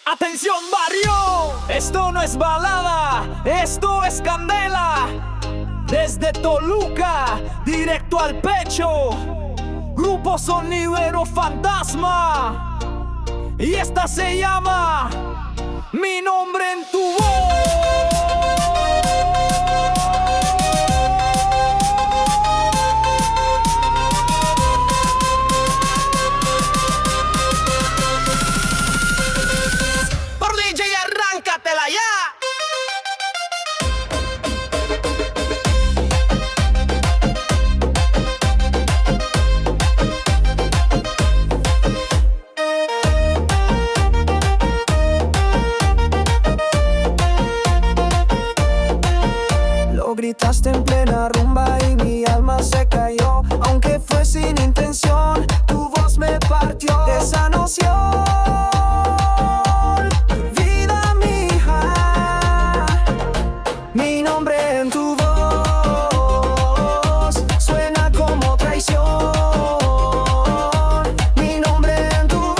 ¡Atención, barrio! Esto no es balada, esto es candela. Desde Toluca, directo al pecho. Grupo Sonidero Fantasma. Y esta se llama Mi Nombre en Tu Voz. ¡Arráncatela ya! Lo gritaste en plena rumba y mi alma se cayó. Aunque fue sin intención, tu voz me partió de esa noción. Mi nombre en tu voz suena como traición. Mi nombre en tu voz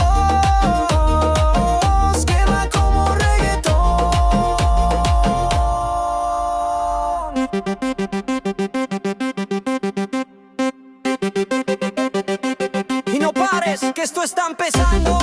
quema como reggaetón. Y no pares, que esto está empezando.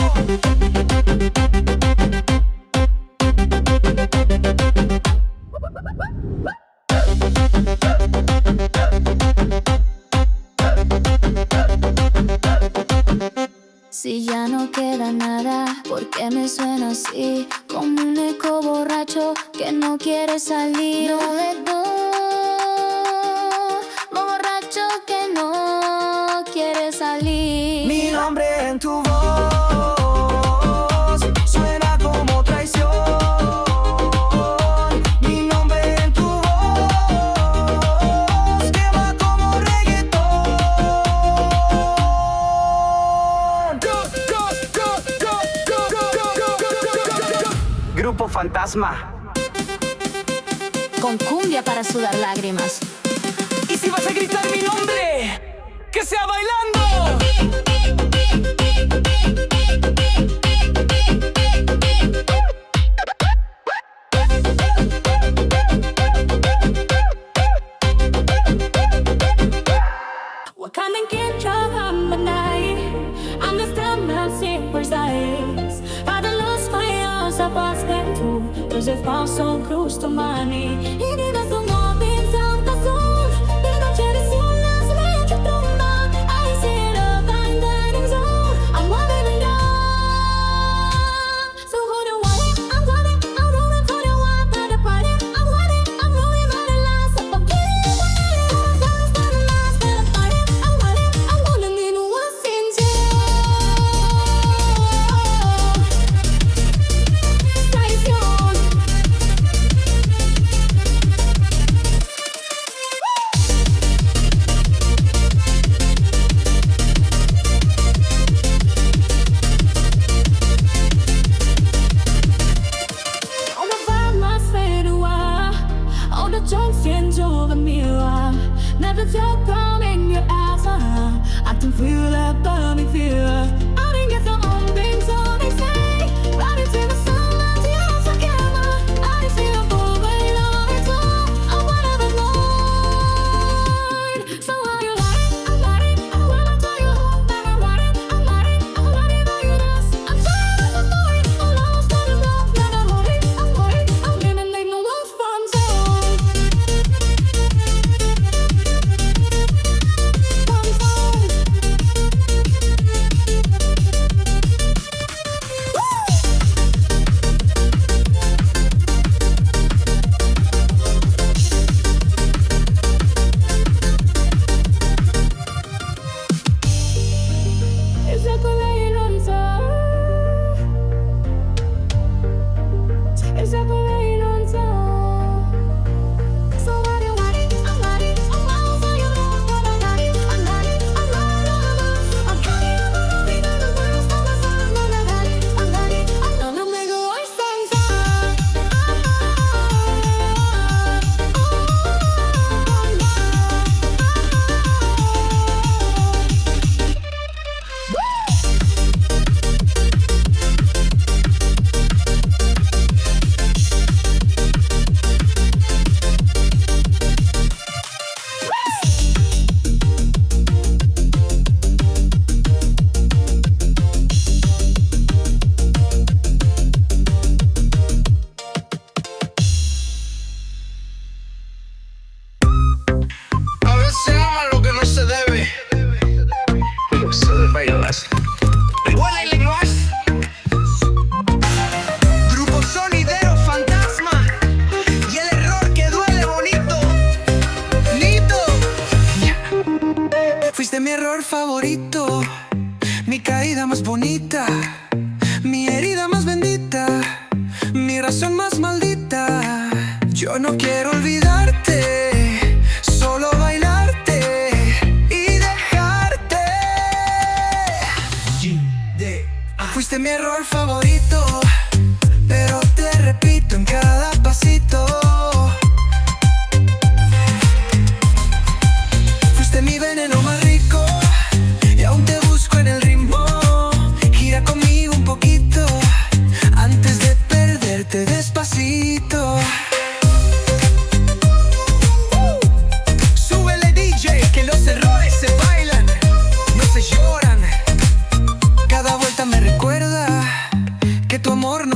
Si ya no queda nada, ¿por qué me suena así? Como un eco borracho que no quiere salir. No de borracho que no quiere salir. Mi nombre en tu voz suena como traición. Mi nombre en tu voz quema como reggaetón. Grupo Fantasma. Con cumbia para sudar lágrimas. Y si vas a gritar mi nombre, que sea bailando. What kind of get drunk on my night? Understand my secret size. Had lost my eyes, I passed them too. Cause it found so close to money. Y ni de su móvil, Santa Azul. De noche de solas, me echo tumba. I see the fine dining zone. I'm wandering down. So who do I? I'm running for the one for the party. I'm running, I'm rolling on the last of a kitty. I'm running for the last for the party. I'm running, I'm gonna need what's in jail. Traición.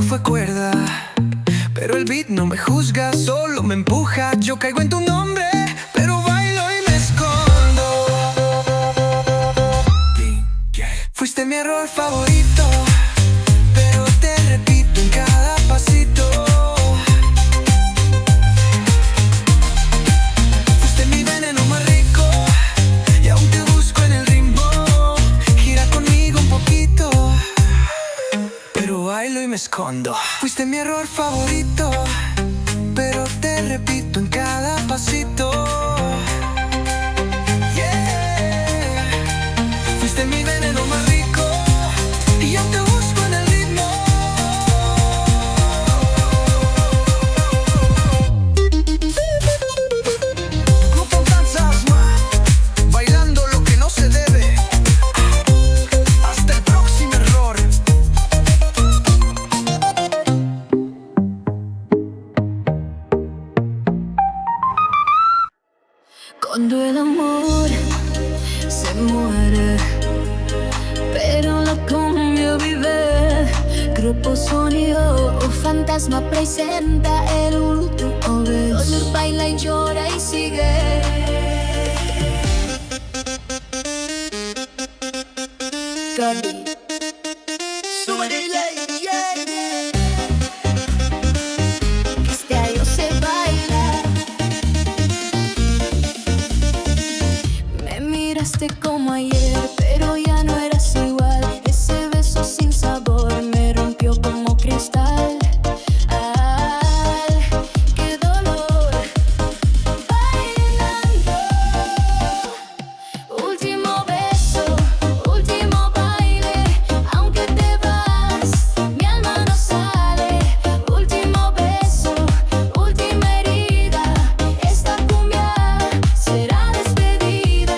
fue cuerda, pero el beat no me juzga, solo me empuja. Yo caigo en tu nombre, pero bailo y me escondo. Fuiste mi error favorito, pero te repito en cada pasito. Fuiste mi veneno más rico, y aún te busco en el ritmo. Gira conmigo un poquito, pero bailo y me escondo. Fuiste mi error favorito, pero te repito en cada pasito. Yeah. Fuiste mi veneno más rico, y yo te busco en el ritmo. Grupo Fantasma, bailando lo que no se debe. Hasta el próximo error. Cuando el amor se muere, pero la cumbia vive. Grupo Sonido, Fantasma presenta el último vez. Dolor baila y llora y sigue. Cali. Que este año se baila. Me miraste como ayer, pero ya no eras igual. Ese beso sin sabor me rompió como cristal. Ay, qué dolor. Bailando. Último beso, último baile. Aunque te vas, mi alma no sale. Último beso, última herida. Esta cumbia será despedida.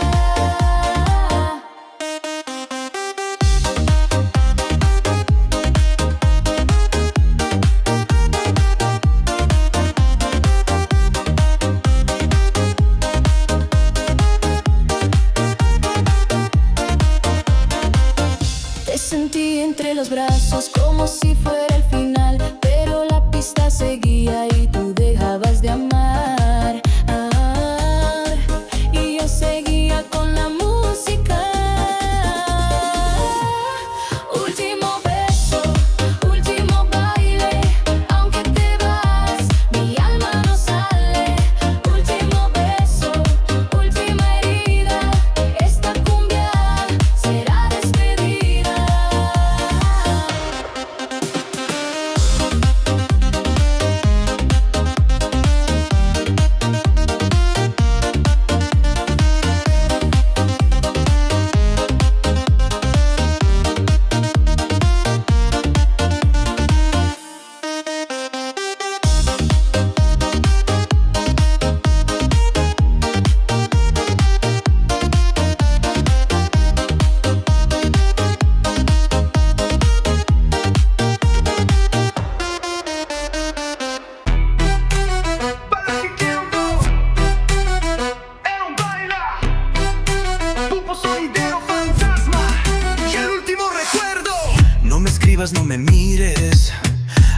Te sentí entre los brazos como si fuera el final, pero la pista seguía y tú dejabas de amar. Y yo seguía con la música. Último beso, último baile. Aunque te vas, mi alma no sale. Último beso, última herida. Esta cumbia será despedida. Para que tiempo él baila. Grupo Sonido, Fantasma y el último recuerdo. No me escribas, no me mires.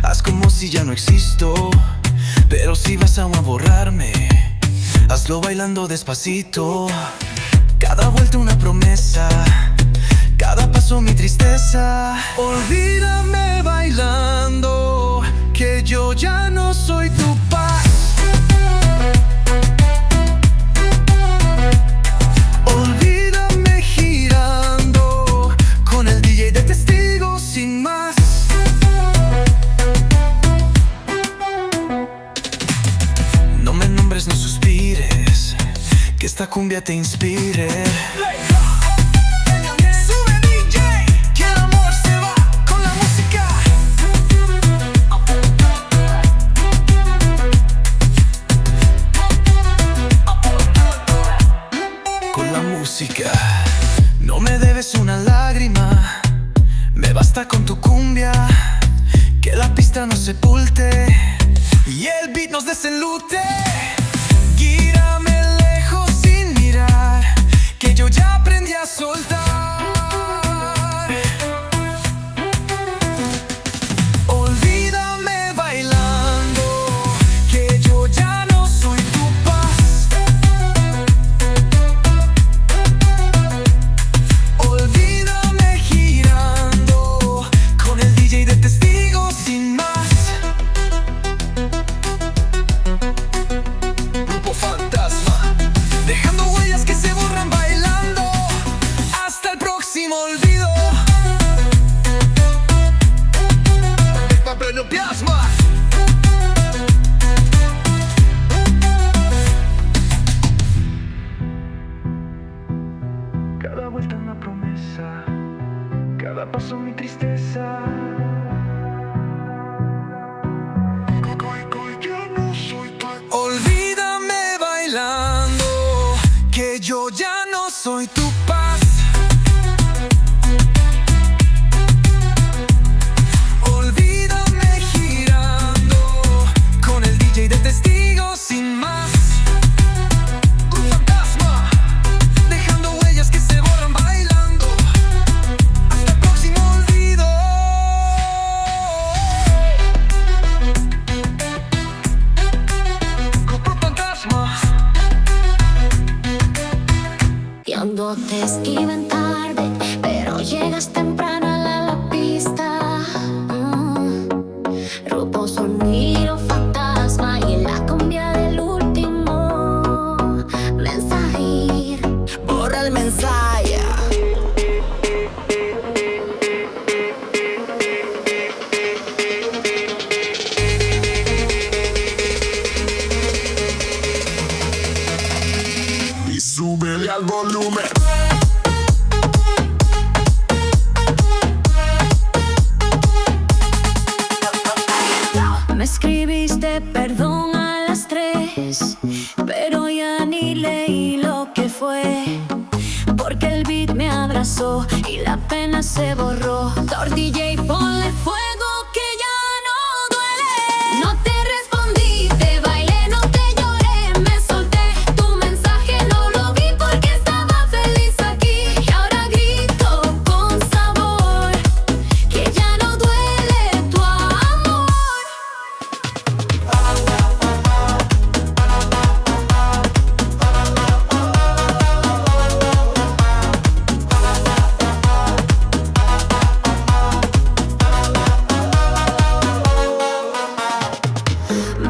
Haz como si ya no existo. Pero si vas a borrarme, hazlo bailando despacito. Cada vuelta una promesa, cada paso mi tristeza. Olvídame bailando, que yo ya no soy tu paz. Olvídame girando, con el DJ de testigo sin más. No me nombres, no suspires, que esta cumbia te inspire. Sube DJ, que el amor se va con la música. Con la música. No me debes una lágrima, me basta con tu cumbia. Que la pista nos sepulte y el beat nos desenlute. Guírame lejos sin mirar, que yo ya aprendí a soltar. Olvídame escriben tarde, pero llegas temprano a la pista. Grupo Sonido Fantasma y en la cumbia del último mensaje. Borra el mensaje. Y súbele al volumen. Me escribiste perdón a las 3, pero ya ni leí lo que fue, porque el beat me abrazó y la pena se borró. DJ, ponle fuego que ya no duele. No te respondí, te bailé, no te lloré, me solté. Tu mensaje no lo vi porque estaba feliz aquí. Y ahora grito con sabor que ya no duele tu amor.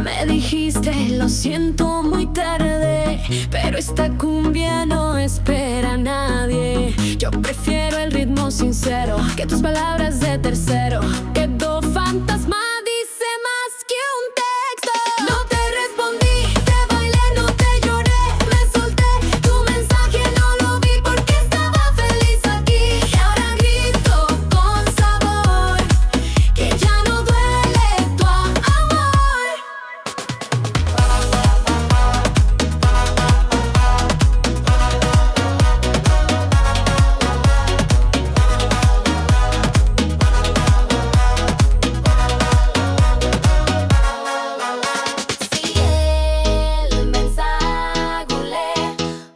Me dijiste, lo siento muy tarde, pero esta cumbia no espera a nadie. Yo prefiero el ritmo sincero que tus palabras de tercero. Quedó fantasma, dice más que un texto. No te respondí, te bailé, no te lloré, me solté. Tu mensaje no lo vi porque estaba feliz aquí. Y ahora grito con sabor que ya no duele tu amor. Si el mensaje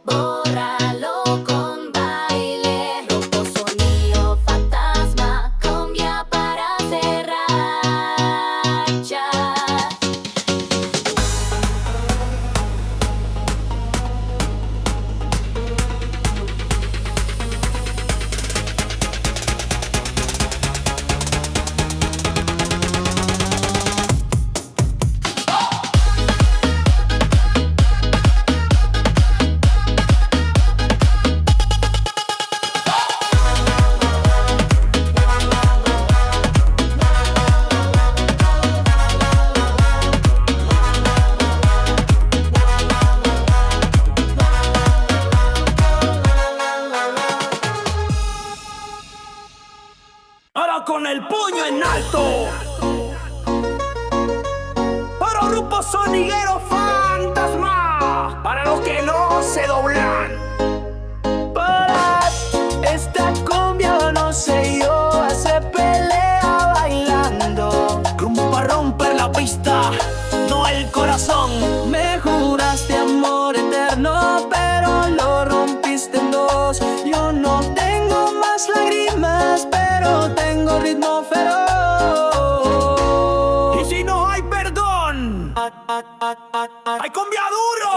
bórralo con baile. Grupo Sonido Fantasma, cumbia para cerrar ya. Ahora con el puño en alto. Para Grupo Soniguero Fantasma, para los que no se doblan. Para esta cumbia no sé yo, hace pelea bailando. Rumbo para romper la pista, no el corazón. Me juraste amor eterno, pero lo rompiste en dos. Yo no tengo más lágrimas, pero tengo ritmo feroz. Y si no hay perdón, hay cumbia duro.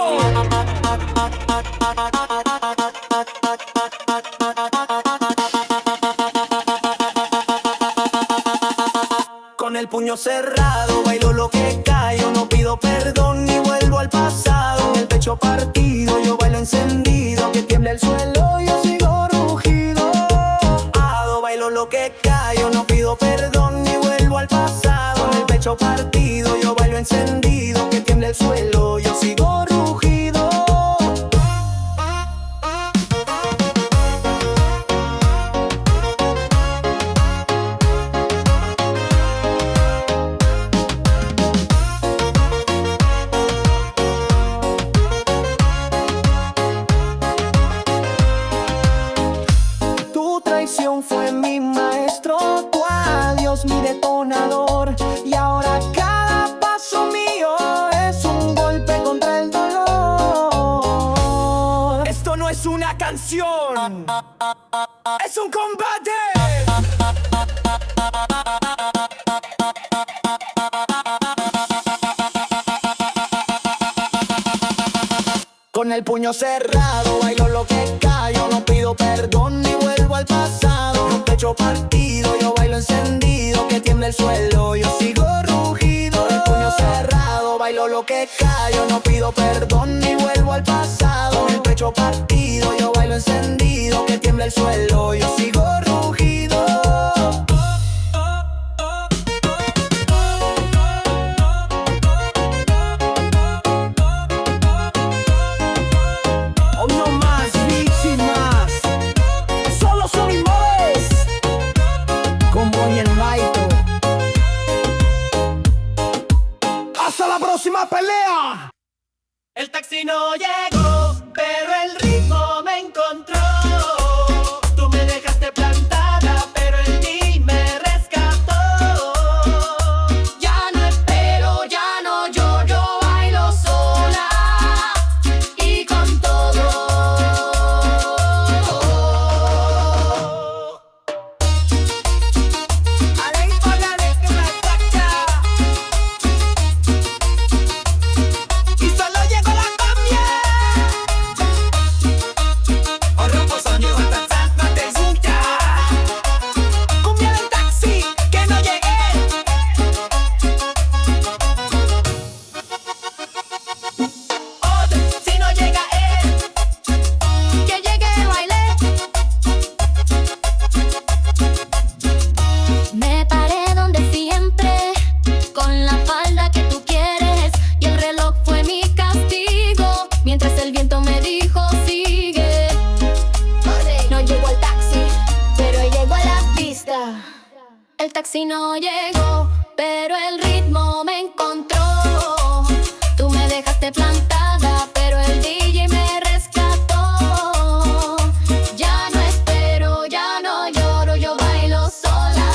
Con el puño cerrado bailo lo que callo, no pido perdón ni vuelvo al pasado. El pecho partido, yo bailo encendido, que tiembla el suelo, yo sigo rugido. Bailo lo que callo, no pido perdón ni vuelvo al pasado. Con el pecho partido, yo bailo encendido, que tiembla el suelo, yo sigo rugido. Tu traición fue mi maestro, tu adiós mi detonador. Y ahora cada paso mío es un golpe contra el dolor. Esto no es una canción, es un combate. Con con el puño cerrado, bailo lo que callo, no pido perdón ni vuelvo al pasado. Un pecho partido, yo bailo encendido, que tiembla el suelo, yo sigo rugido. Con el puño cerrado, bailo lo que callo, no pido perdón ni vuelvo al pasado. Con el pecho partido, yo bailo encendido, que tiembla el suelo, yo sigo rugido. Próxima pelea. El taxi no llegó, pero el ritmo me encontró. Tú me dejaste plantada, pero el ti me rescató. Ya no espero, ya no lloro, yo bailo sola y con todo. El taxi no llegó, pero el ritmo me encontró. Tú me dejaste plantada, pero el DJ me rescató. Ya no espero, ya no lloro, yo bailo sola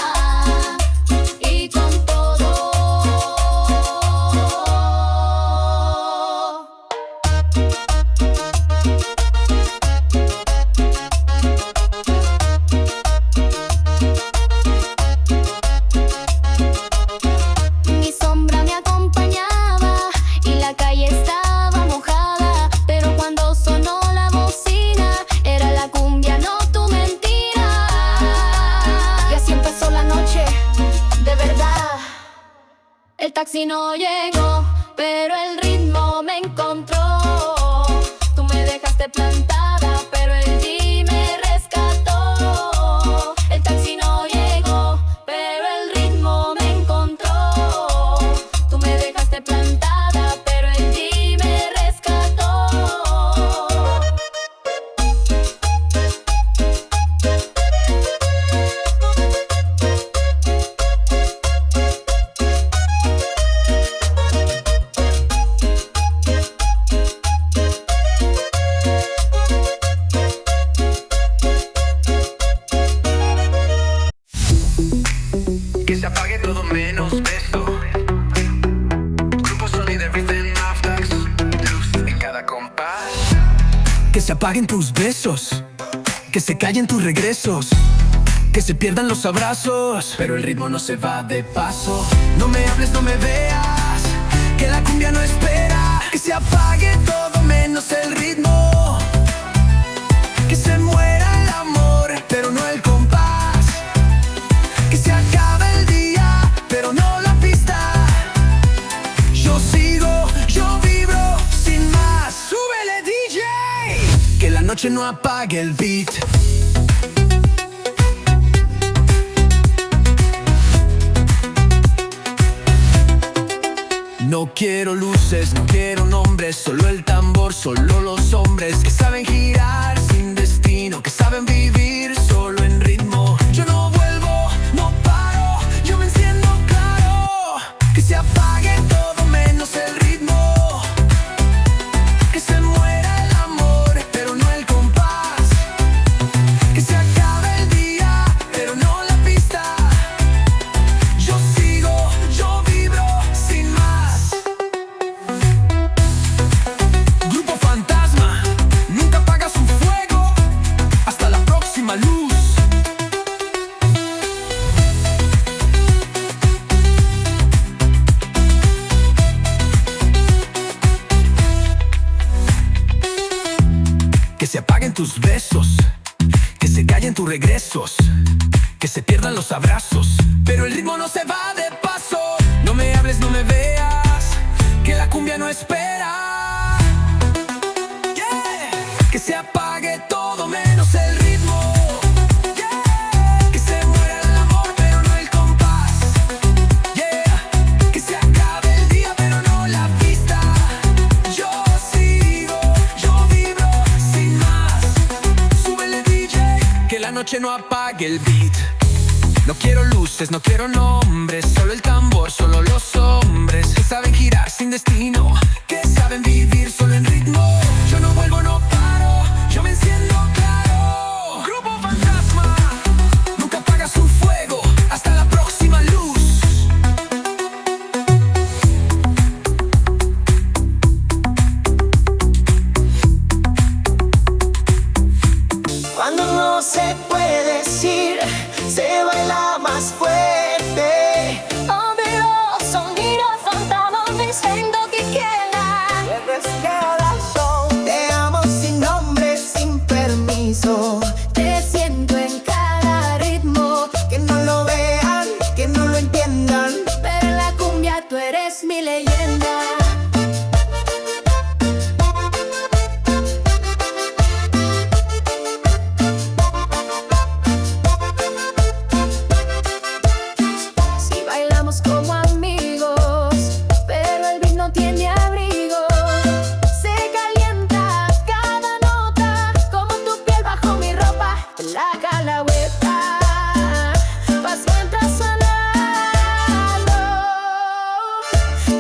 y con todo. El taxi no llegó, pero el ritmo me encontró. Tú me dejaste plantada, pero el ti me rescató. El taxi no llegó, pero el ritmo me encontró. Tú me dejaste plantada, pero el ti me rescató. Que se apague todo menos beso. Grupo Sony de Everything Aftax. Luz en cada compás. Que se apaguen tus besos, que se callen tus regresos, que se pierdan los abrazos, pero el ritmo no se va de paso. No me hables, no me veas, que la cumbia no espera. Que se apague todo menos el ritmo, que se muera el amor, pero no el compás. Que se acabe el día, pero no la pista. Yo sigo, yo vibro sin más. ¡Súbele, DJ! Que la noche no apague el beat. No quiero luces, no quiero nombres, solo el tambor, solo los hombres que saben girar sin destino, que saben vivir solo en ritmo. Yo no vuelvo, no paro, yo me enciendo claro. Que se apague todo menos el ritmo, que se muera el amor, pero no el compás. Que se acabe el día, pero no la pista. Yo sigo, yo vibro sin más. Grupo Fantasma, nunca apaga su fuego. Hasta la próxima. tus besos, que se callen tus regresos, que se pierdan los abrazos, pero el ritmo no se va de paso. No me hables, no me veas, que la cumbia no espera. Yeah. Que se apague todo menos el ritmo. Yeah. Que se muera el amor pero no el compás. Yeah. Que se acabe el día pero no la pista. Yo sigo, yo vibro sin más. Súbele DJ, que la noche no apague el beat. No quiero luces, no quiero nombres, solo el tambor, solo los hombres que saben girar sin destino, que saben vivir solo en ritmo. Yo no vuelvo, no paro, yo me enciendo claro. Grupo Fantasma nunca apaga su fuego, hasta la próxima luz. Cuando no se puede decir, se baila más fuerte. Ovvero sonido fantasma diciendo que quiera. Tienes razón. Te amo sin nombre, sin permiso. Te siento en cada ritmo, Que no lo vean, que no lo entiendan. pero en la cumbia tú eres mi leyenda. Si bailamos como amigos, pero el beat no tiene abrigo. Se calienta cada nota, como tu piel bajo mi ropa. La calahueta, paso mientras sonando.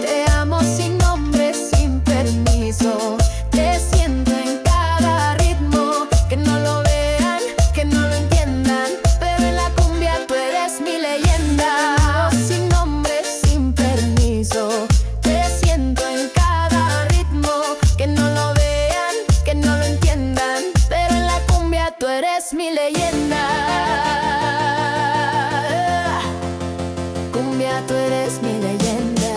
Te amo sin nombre, sin permiso. Te siento en cada ritmo, que no lo vean, que no lo entiendan, pero en la cumbia tú eres mi leyenda. Sin nombre, sin permiso. Te siento en cada ritmo, que no lo vean, que no lo entiendan, pero en la cumbia tú eres mi leyenda. Cumbia, tú eres mi leyenda.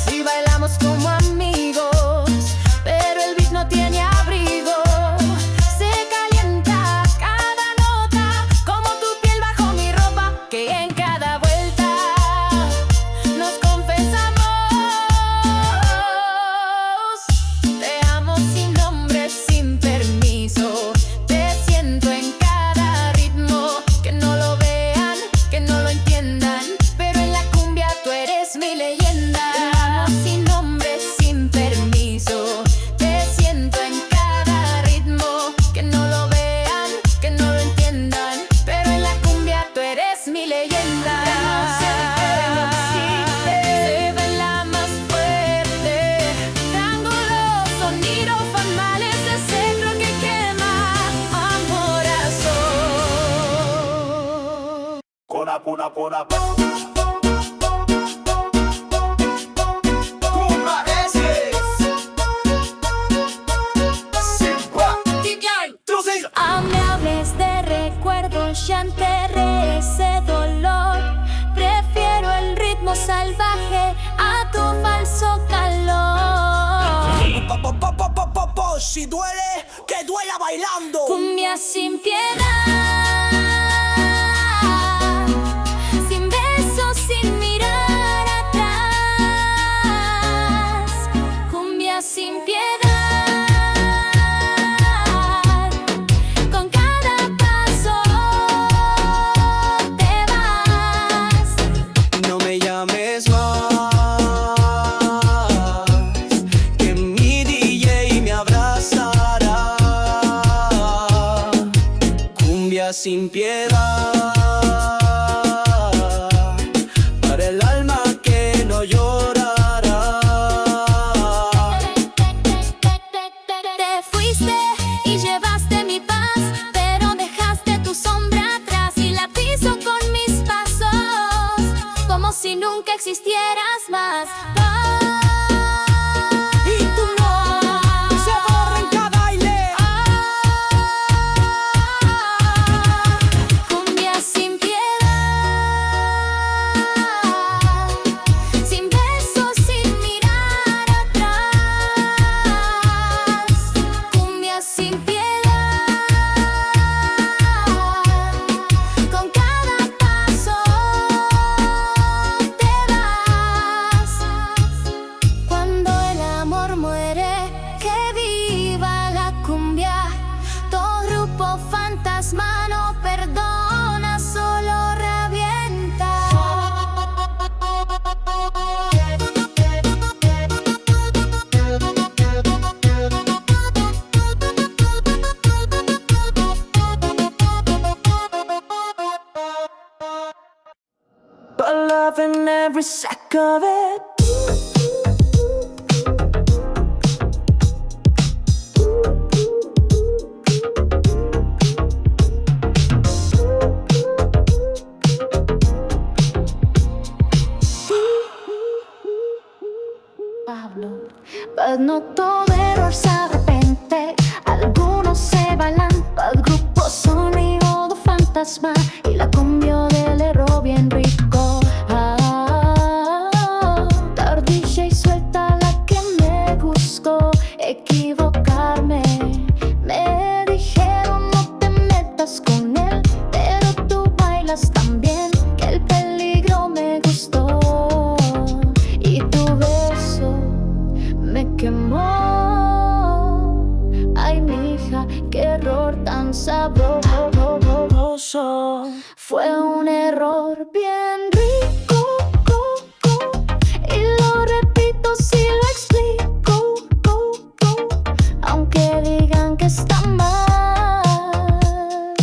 Si bailamos como amigos, pero el beat no tiene abrigo. Se calienta cada nota, como tu piel bajo mi ropa, que en cada vuelta nos confesamos. Te amo sin nombre, sin permiso. Te siento en cada ritmo, que no lo vean, que no lo entiendan, pero en la cumbia tú eres mi leyenda. Te amo sin nombre, sin permiso. Te siento en cada ritmo, que no lo vean, que no lo entiendan, pero en la cumbia tú eres mi leyenda. Se baila más fuerte, triángulos, sonidos formales, ese rock que quema amorazón. Cumbia veces. Ah, me hables de recuerdos, ya enterré ese dolor. Prefiero el ritmo salvaje a tu falso calor. Si duele, que duela bailando. Cumbia sin piedad, sin besos, sin mirar atrás. Cumbia sin piedad, con cada paso te vas. No me llames más, que mi DJ me abrazará. Cumbia sin piedad, para el alma que no llorará. Te fuiste y llevaste mi paz, pero dejaste existieras más. Y tu nombre se borra en cada baile. Cumbia sin piedad, sin besos, sin mirar atrás. Cumbia sin piedad, con cada paso te vas. Cuando el amor muere, que viva la cumbia. Todo grupo fantasma no perdona, solo revienta. But loving every sec of it. Pablo, pues no todo error se arrepiente. Algunos se bailan al grupo sonido de fantasma y la cumbia del error bien rico. Dar DJ y suelta la que me buscó equivocarme. Me dijeron no te metas con él, pero tú bailas tan bien que el peligro me gustó. Y tu beso me quemó. Ay, mija, qué error tan sabroso. Fue un error bien rico. Y lo repito si lo explico. Aunque digan que está mal,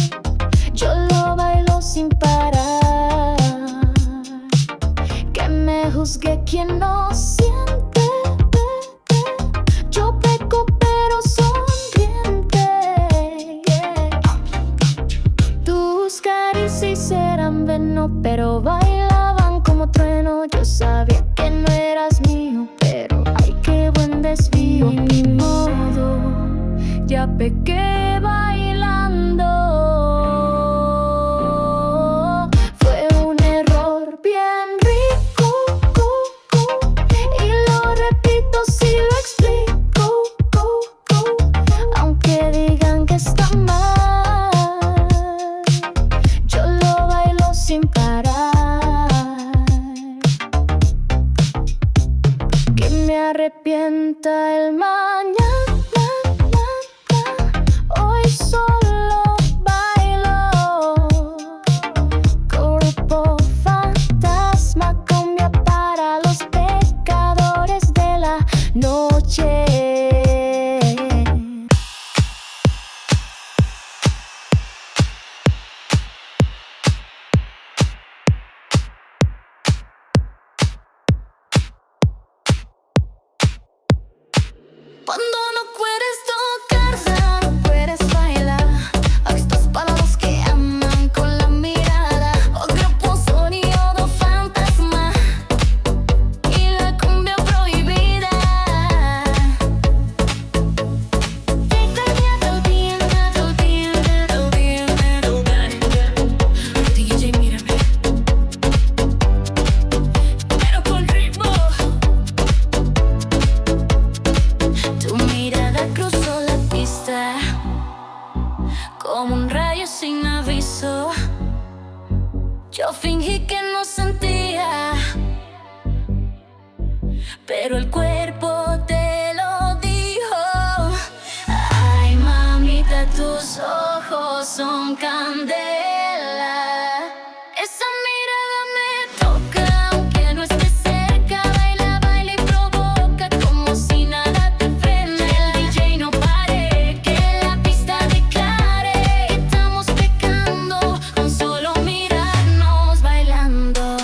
yo lo bailo sin parar. Que me juzgue quien no siente. Yo peco pero sonriente. Tus caricias eran veneno, pero bailaban como trueno. Yo sabía que no eras mío, pero ay, qué buen desvío. Ni modo, ya pequé bailando. Fue un error bien rico. Y lo repito si lo explico. Aunque digan que está mal, yo lo bailo sin parar. Que me arrepienta el mañana. Hoy solo bailo. Grupo fantasma, cumbia para los pecadores de la noche. Cuando no puedes tocarla, no puedes bailar. Aquí estás para los que aman con la mirada. O grupo sonido de fantasma y la cumbia prohibida. DJ, mírame, pero con ritmo. Tu mirada cruzó la pista como un rayo sin aviso. Yo fingí que no sentía, pero el cuerpo te lo dijo. Ay, mamita, tus ojos son candela. Esa mirada me toca, aunque no estés cerca. Baila, baila y provoca como si nada te frene. El DJ no pare, que la pista declare que estamos pecando con solo mirarnos bailando.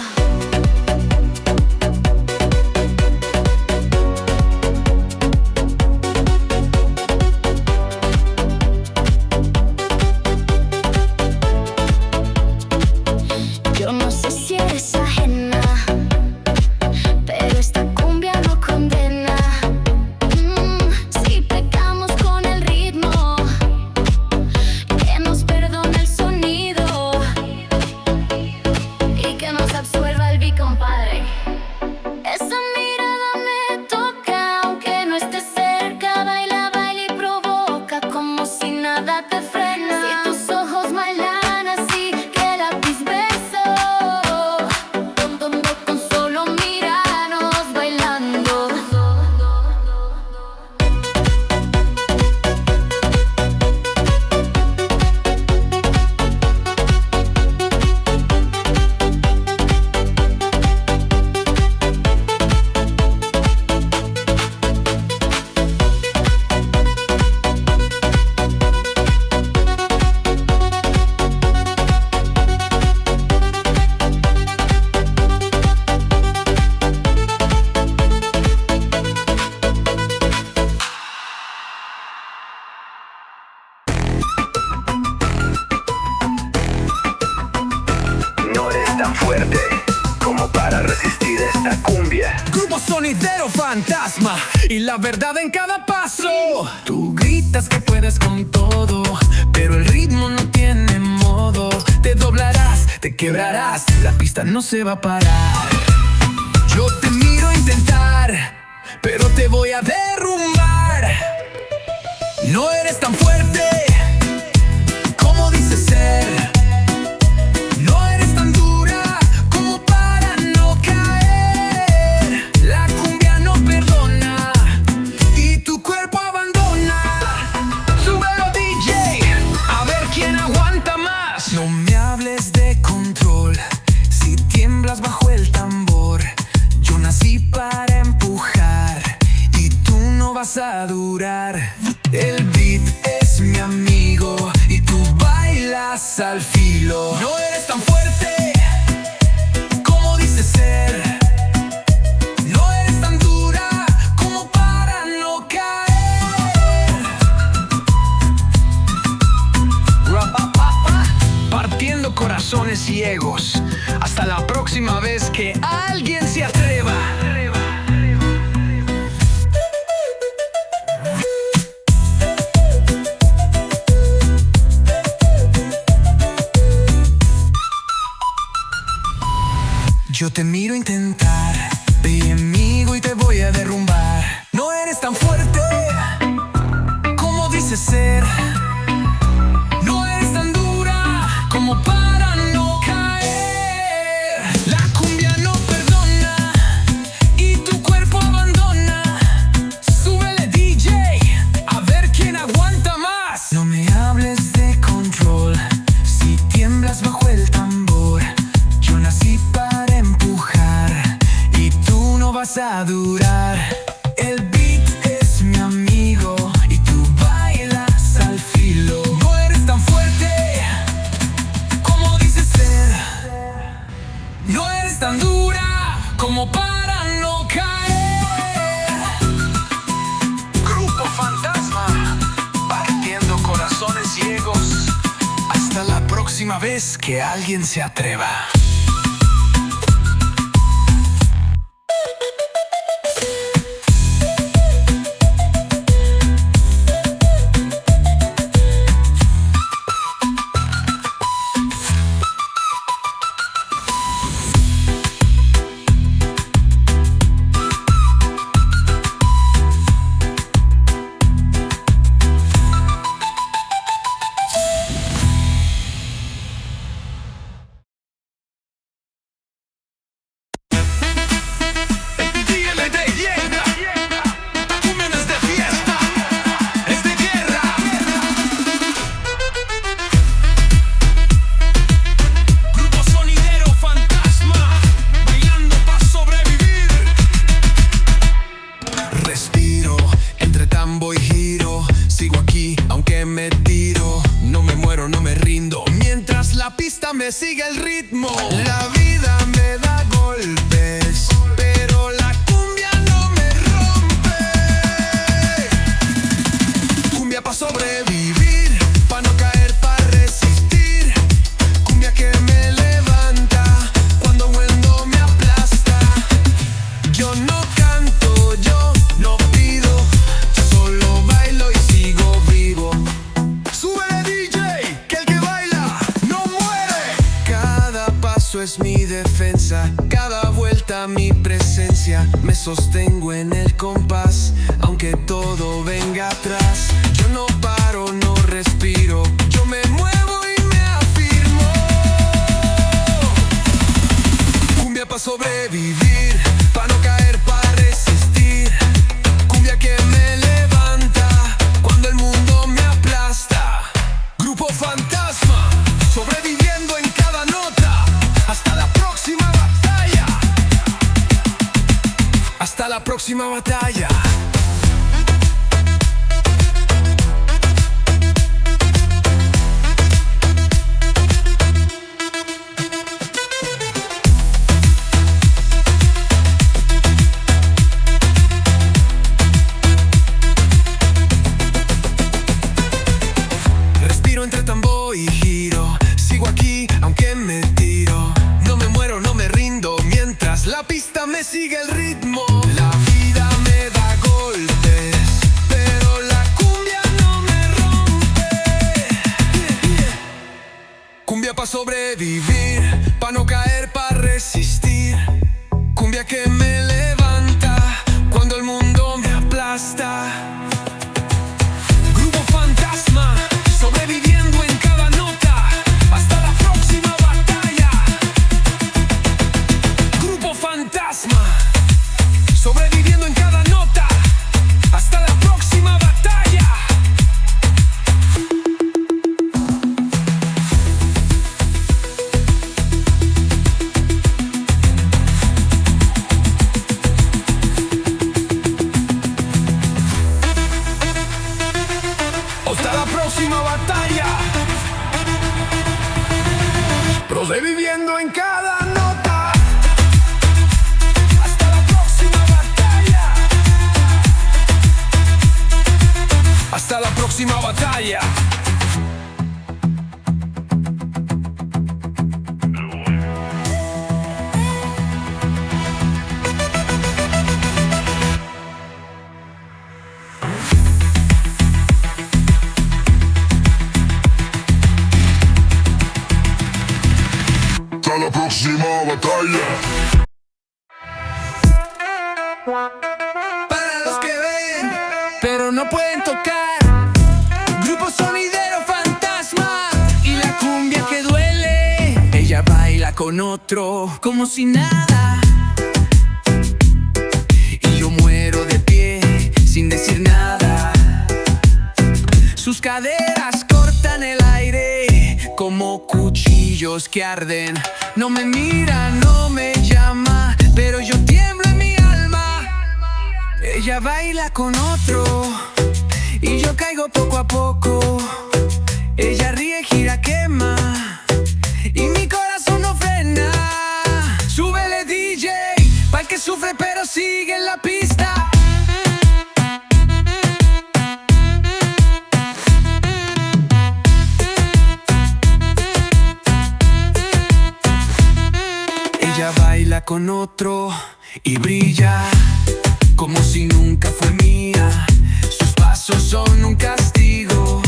sonidero fantasma y la verdad en cada paso. Tú gritas que puedes con todo, pero el ritmo no tiene modo. Te doblarás, te quebrarás, la pista no se va a parar. Yo te miro intentar, pero te voy a derrumbar. No eres tan fuerte como dices ser. No eres tan dura como para no caer. La cumbia no perdona y tu cuerpo abandona. Súbelo, DJ, a ver quién aguanta más. No me hables de control si tiemblas bajo el tambor. Yo nací para empujar y tú no vas a durar. El beat es mi amigo y tú bailas al filo. No eres tan fuerte como dices ser. No eres tan dura como para no caer. Partiendo corazones y egos. Hasta la próxima vez que alguien se atreva. Yo te miro intentar, ve amigo y te voy a derrumbar. No eres tan fuerte como dices ser. No eres tan dura como para no caer. La cumbia no perdona y tu cuerpo abandona. Súbele, DJ, a ver quién aguanta más. No me hables de control si tiemblas bajo el tambor. Yo nací para empujar y tú no vas a durar. El beat es mi amigo y tú bailas al filo. No eres tan fuerte como dices ser. No eres tan dura como para no caer. Grupo Fantasma, partiendo corazones ciegos. Hasta la próxima vez que alguien se atreva. Me sigue el ritmo. La vida me da golpes, pero la cumbia no me rompe. Cumbia pa' sobrevivir, pa' no caer, pa' resistir. Cumbia que me levanta cuando el mundo me aplasta. Yo no canto, yo no pido, solo bailo y sigo vivo. Súbele, DJ, que el que baila no muere. Cada paso es mi defensa, cada vuelta mi presencia. Me sostengo en el compás, aunque todo venga atrás. Yo no paro, no respiro, yo me muevo y me afirmo. Cumbia pa' sobrevivir, pa' no caer, pa' resistir. Cumbia que me levanta cuando el mundo me aplasta. Grupo Fantasma, sobreviviendo en cada nota. Hasta la próxima batalla. Hasta la próxima batalla. Respiro entre tambor y giro. Sigo aquí aunque me tiro. No me muero, no me rindo. Mientras la pista me sigue el ritmo. La reviviendo en cada nota. Hasta la próxima batalla. Hasta la próxima batalla. Hasta la próxima batalla. Para los que ven, pero no pueden tocar. Grupo Sonidero Fantasma y la cumbia que duele. Ella baila con otro como si nada. Y yo muero de pie sin decir nada. Sus caderas cortan el aire como cuchillos que arden. No me mira, no me llama, pero yo tiemblo en mi alma. Ella baila con otro y yo caigo poco a poco. Ella ríe, gira, quema y mi corazón no frena. Súbele DJ, pa'l que sufre pero sigue en la pista. Ella baila con otro y brilla como si nunca fue mía. Sus pasos son un castigo,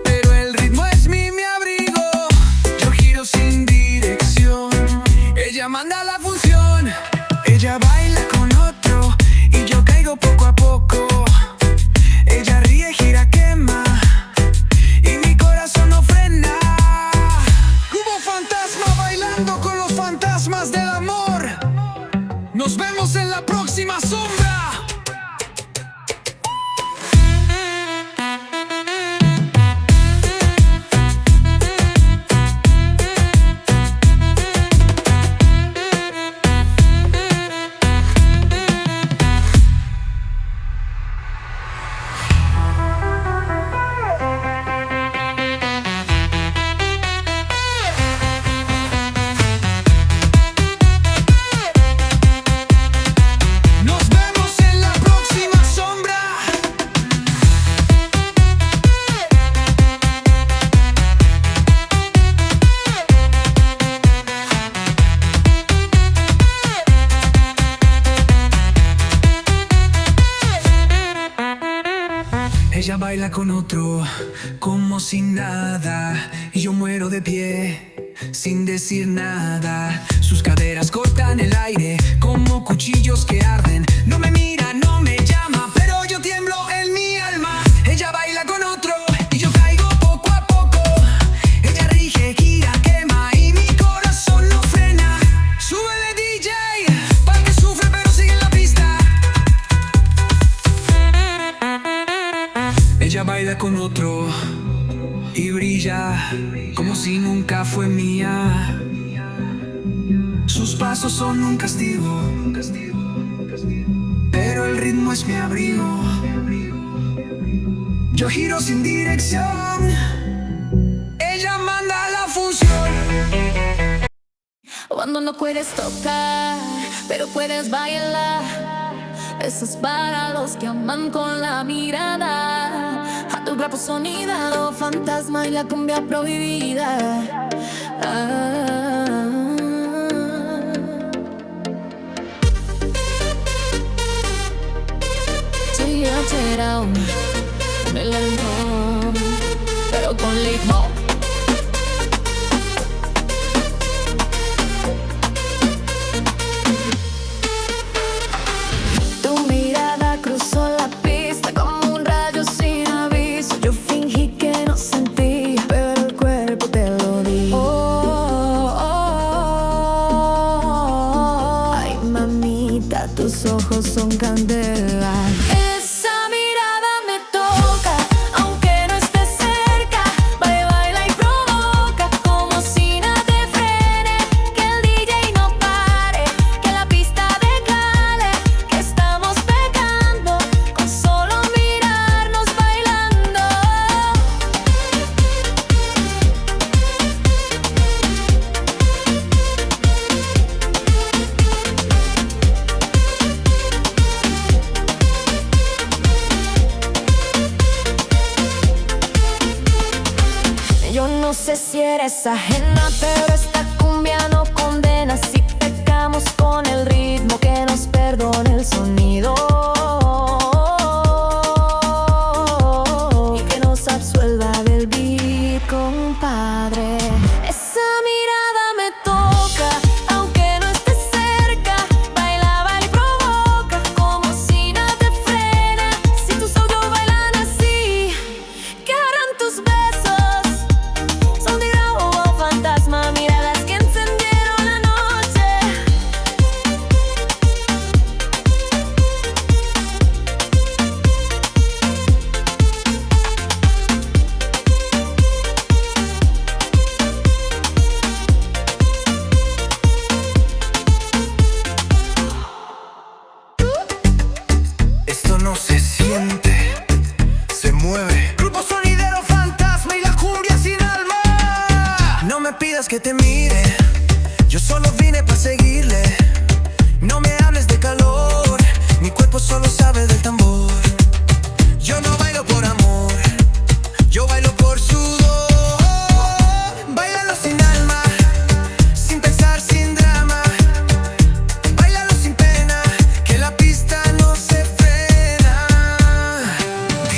pero el ritmo es mi abrigo. Yo giro sin dirección, ella manda la función. Ella baila con otro y yo caigo poco a poco. Ella ríe, gira, quema y mi corazón no frena. Grupo Fantasma bailando con los fantasmas del amor. Nos vemos en la próxima sombra. Nos vemos en la próxima sombra. Ella baila con otro como si nada y yo muero de pie sin decir nada. Sus caderas cortan el aire como cuchillos que arden. No me mira, no me llama, pero yo tiemblo en mi alma. Ella baila con otro y yo caigo poco a poco. Ella rige, gira, quema y mi corazón no frena. Súbele DJ, pa'l que sufre pero sigue en la pista. Ella baila con otro y brilla como si nunca fue mía. Sus pasos son un castigo, pero el ritmo es mi abrigo. Yo giro sin dirección, ella manda la función. Cuando no puedes tocar, pero puedes bailar. Eso es para los que aman con la mirada. A tu Grupo Sonidero Fantasma y la cumbia prohibida. Sí, altera el limón, pero con limón. Tu mirada cruzó la pista como un rayo sin aviso. Yo fingí que no sentí, pero el cuerpo te lo di. Ay, mamita, tus ojos son candela. Esa mirada me toca, aunque no esté cerca. Baila sé si eres ajena, pero esta cumbia no condena. Si pecamos con el ritmo, que nos perdone el sonido y que nos absuelva del beat, compadre. Esa mirada me toca, aunque no estés cerca. Baila, baila y provoca, como si nada te frena. Si tus ojos bailan así, ¿qué harán tus besos? Son de robo o fantasma, miradas que encendieron la noche. Esto no se siente, se mueve. Grupo sonidero fantasma y la cumbia sin alma. No me pidas que te mire, yo solo vine para seguirle. No me hables de calor, mi cuerpo solo sabe del tambor. Yo no bailo por amor, yo bailo por sudor. Báilalo sin alma, sin pensar, sin drama. Báilalo sin pena, que la pista no se frena.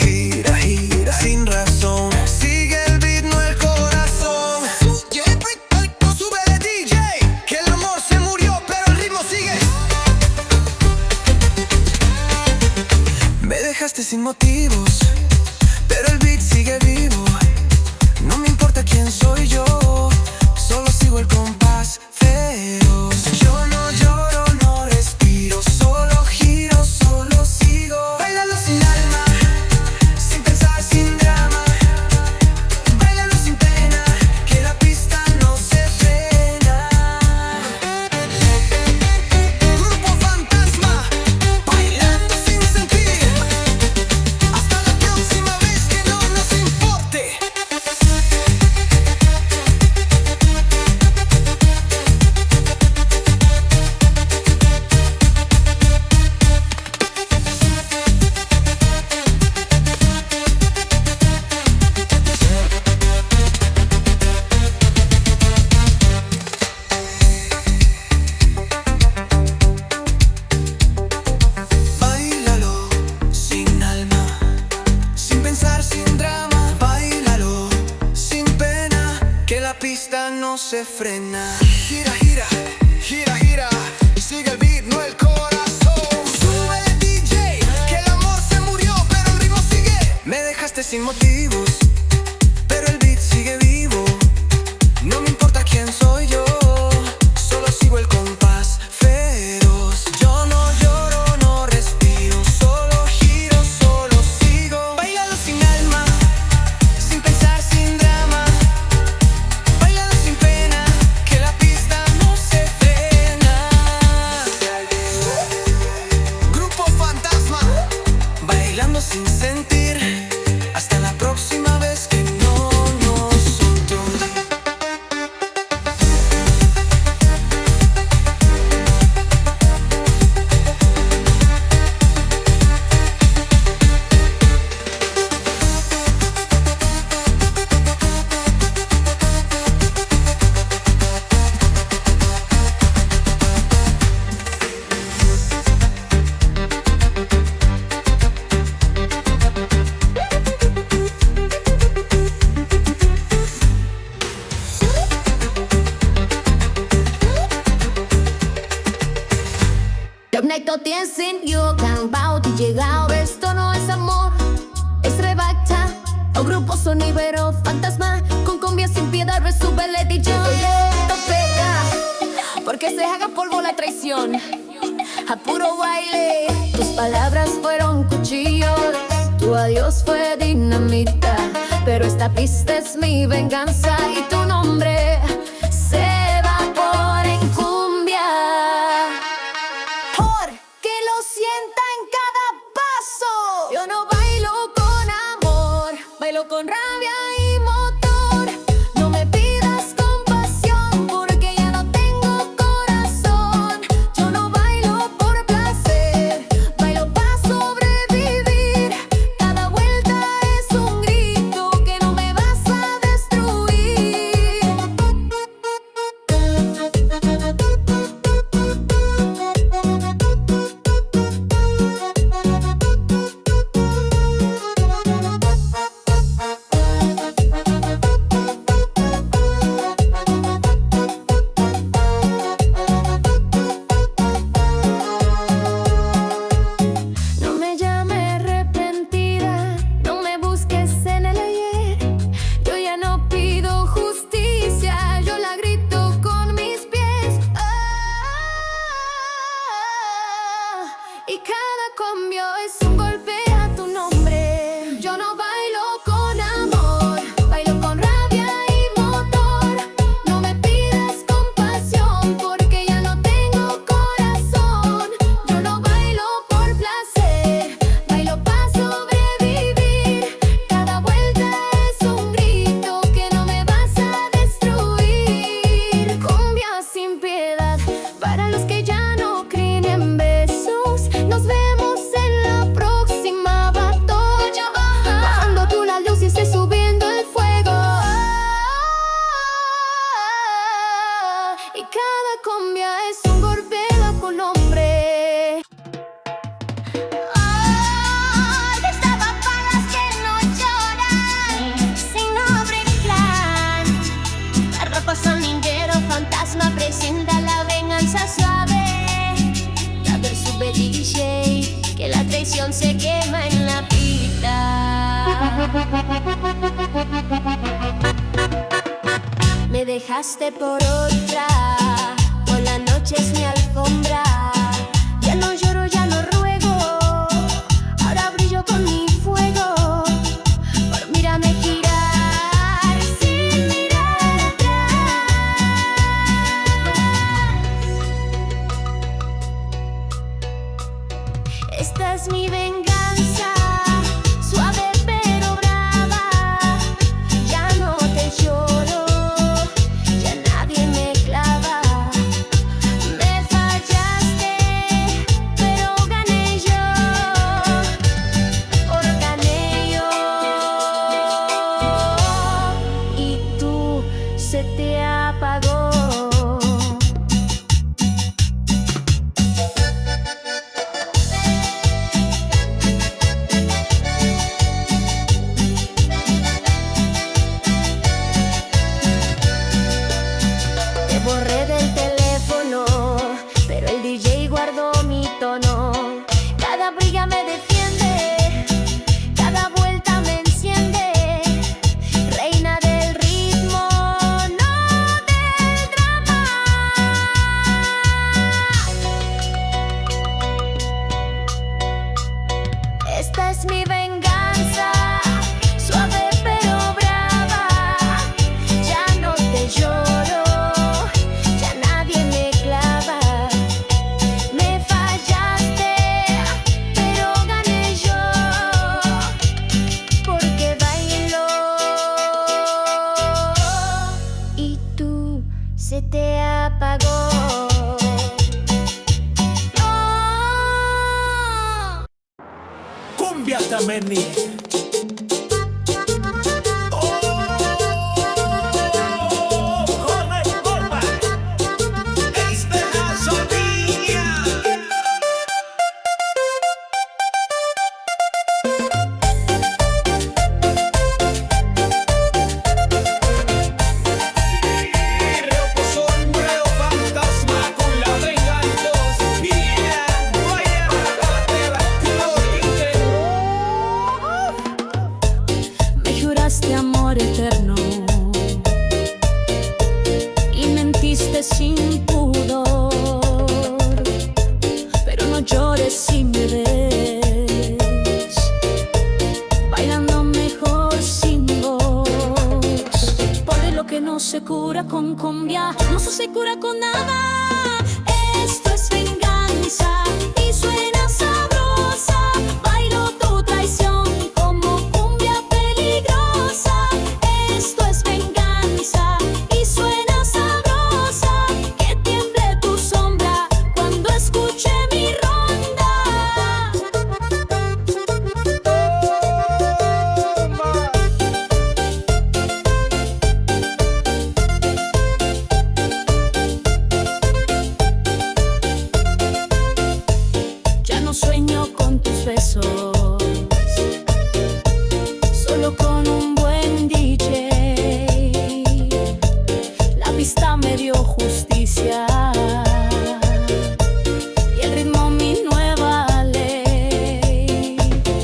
Gira, gira, sin razón. Sigue el beat, no el corazón. Súbele DJ, que el amor se murió, pero el ritmo sigue. Me dejaste sin motivos, pero el beat sigue vivo. No me importa quién soy yo, solo sigo el compás feroz. Yo no lloro, no respiro, solo giro, solo sigo. Báilalo sin alma, sin pensar, sin drama. Báilalo sin pena, que la pista no se frena. Grupo fantasma, bailando sin sentir. Hasta la próxima vez, que no nos importe. Báilalo sin alma, sin pensar, sin drama. Báilalo sin pena, que la pista no se frena. Gira, gira, gira, gira, sigue el beat, no el corazón. Súbele DJ, que el amor se murió, pero el ritmo sigue. Me dejaste sin motivos, pero el beat sigue vivo. No me importa quién soy yo, solo sigo el compás feroz. Yo no lloro, no respiro, solo giro, solo sigo. Báilalo sin alma, sin pensar, sin drama. Báilalo sin pena, que la pista no se frena. Grupo fantasma, bailando sin sentir. Hasta la próxima vez, que no nos soltó. Conecto sin yo, canbao, te llegado. Esto no es amor, es rebacta. O grupo sonidero fantasma, con cumbia sin piedad, resúbele DJ. Esto pega, porque se haga polvo la traición. A puro baile, tus palabras fueron cuchillos, tu adiós fue dinamita. Pero esta pista es mi venganza y tu nombre se evapora en cumbia. Que lo sienta en cada paso. Yo no bailo con amor, bailo con rabia y motor. No me pidas compasión, porque ya no tengo corazón. Yo no bailo por placer, bailo para sobrevivir. Cada vuelta es un grito, que no me vas a destruir. Me dejaste por otra, por la noche es mi alfombra. Ya no lloro, ya no ruego, ahora brillo con mi fuego. Por mírame girar sin mirar atrás. Esta es mi venganza, suave pero brava. Ya no te lloro, ya nadie me clava. Me fallaste, pero gané yo, gané yo. Y tú se te apagó. Te borré del teléfono, pero el DJ guardó mi tono. Cada brilla me defiende, cada vuelta me enciende. Reina del ritmo, no del drama. Esta es mi venganza, suave pero brava. Ya no te lloro, ya nadie me clava. Me fallaste, pero gané yo, porque bailo. Y tú se te apagó. Cumbia Tameni. Me juraste amor eterno y mentiste sin pudor, pero no llores si me ves bailando mejor sin voz. Porque lo que no se cura con cumbia no se cura con nada. Esto es venganza y suena sabrosa. Bailo tu traición como cumbia peligrosa. Esto es venganza y suena sabrosa. Que tiemble tu sombra cuando escuche mi ronda. Ya no sueño con tus besos, solo con un buen DJ. La pista me dio justicia y el ritmo mi nueva ley.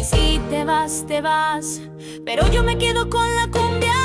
Si te vas, pero yo me quedo con la cumbia.